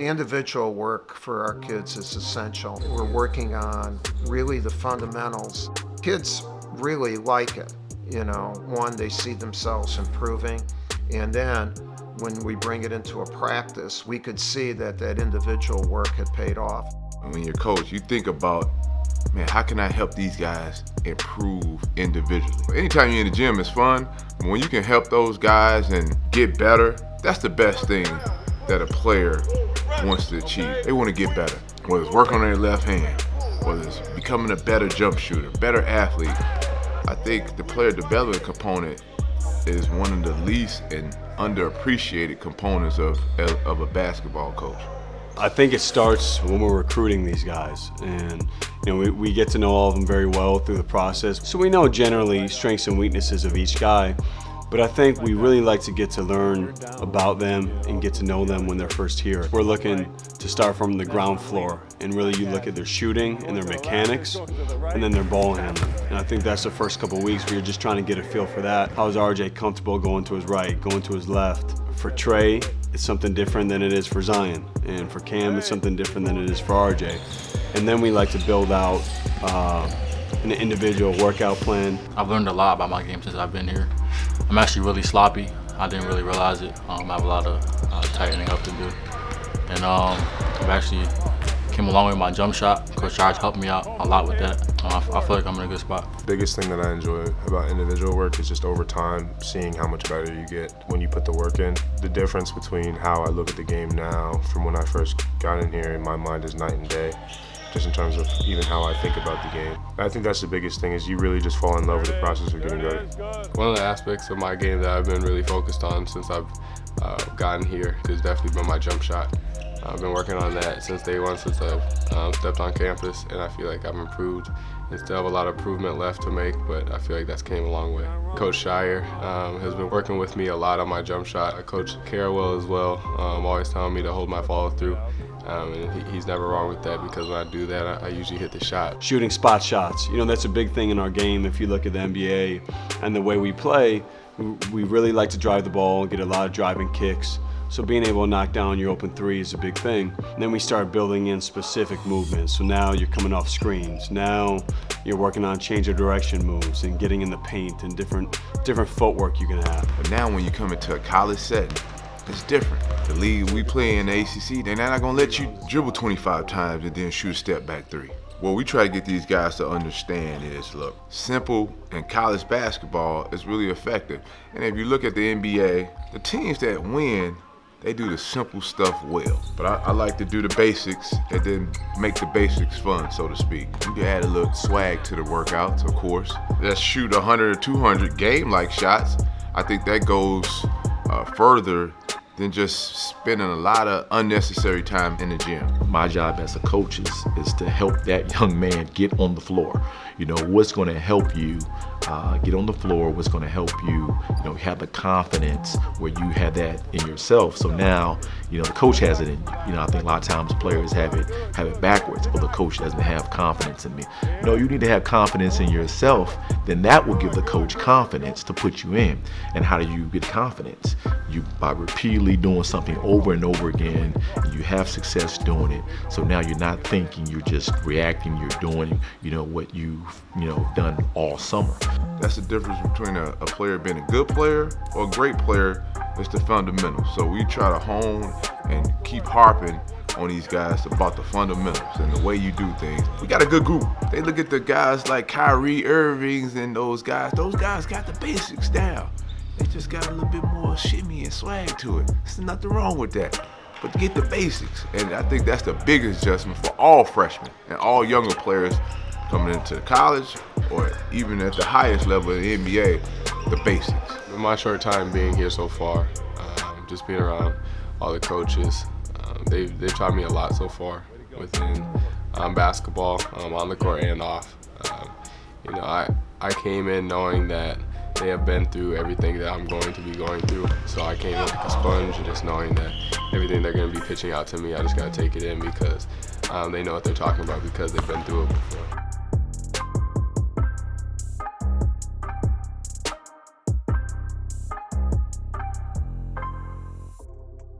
The individual work for our kids is essential. We're working on really the fundamentals. Kids really like it. One, they see themselves improving, and then when we bring it into a practice, we could see that individual work had paid off. When you're a coach, you think about, man, how can I help these guys improve individually? Anytime you're in the gym, it's fun. But when you can help those guys and get better, that's the best thing that a player wants to achieve. They want to get better, whether it's working on their left hand, whether it's becoming a better jump shooter, better athlete. I think the player development component is one of the least and underappreciated components of a basketball coach. I think it starts when we're recruiting these guys, and we get to know all of them very well through the process. So we know generally strengths and weaknesses of each guy, but I think we really like to get to learn about them and get to know them when they're first here. We're looking to start from the ground floor, and really you look at their shooting and their mechanics and then their ball handling. And I think that's the first couple of weeks where you're just trying to get a feel for that. How is RJ comfortable going to his right, going to his left? For Trey, it's something different than it is for Zion. And for Cam, it's something different than it is for RJ. And then we like to build out an individual workout plan. I've learned a lot about my game since I've been here. I'm actually really sloppy. I didn't really realize it. I have a lot of tightening up to do. And I've actually came a long way with my jump shot. Coach Charge helped me out a lot with that. I feel like I'm in a good spot. The biggest thing that I enjoy about individual work is just over time seeing how much better you get when you put the work in. The difference between how I look at the game now from when I first got in here in my mind is night and day, just in terms of even how I think about the game. I think that's the biggest thing, is you really just fall in love with the process of getting better. One of the aspects of my game that I've been really focused on since I've gotten here has definitely been my jump shot. I've been working on that since day one, since I've stepped on campus, and I feel like I've improved and still have a lot of improvement left to make, but I feel like that's came a long way. Coach Shire has been working with me a lot on my jump shot. Coach Carrawell as well, always telling me to hold my follow through. And he's never wrong with that, because when I do that, I usually hit the shot. Shooting spot shots, that's a big thing in our game. If you look at the NBA and the way we play, we really like to drive the ball, get a lot of driving kicks. So being able to knock down your open three is a big thing. And then we start building in specific movements. So now you're coming off screens. Now you're working on change of direction moves and getting in the paint and different footwork you can have. But now when you come into a college setting, it's different. The league we play in the ACC, they're not gonna let you dribble 25 times and then shoot a step back three. What we try to get these guys to understand is, look, simple in college basketball is really effective. And if you look at the NBA, the teams that win, they do the simple stuff well. But I like to do the basics and then make the basics fun, so to speak. You can add a little swag to the workouts, of course. Let's shoot 100 or 200 game-like shots. I think that goes further than just spending a lot of unnecessary time in the gym. My job as a coach is to help that young man get on the floor. What's going to help you get on the floor, what's going to help you, have the confidence where you have that in yourself. So now, the coach has it in you. I think a lot of times players have it backwards. Oh, the coach doesn't have confidence in me. No, you need to have confidence in yourself. Then that will give the coach confidence to put you in. And how do you get confidence? By repeatedly doing something over and over again, and you have success doing it. So now you're not thinking, you're just reacting, you're doing, what you've, done all summer. That's the difference between a player being a good player or a great player. It's the fundamentals. So we try to hone and keep harping on these guys about the fundamentals and the way you do things. We got a good group. They look at the guys like Kyrie Irvings and those guys. Those guys got the basics down. They just got a little bit more shimmy and swag to it. There's nothing wrong with that. But get the basics. And I think that's the biggest adjustment for all freshmen and all younger players coming into college or even at the highest level in the NBA, the basics. In my short time being here so far, just being around all the coaches, they've taught me a lot so far within basketball, on the court and off. I came in knowing that they have been through everything that I'm going to be going through. So I came in like a sponge, and just knowing that everything they're going to be pitching out to me, I just got to take it in, because they know what they're talking about, because they've been through it before.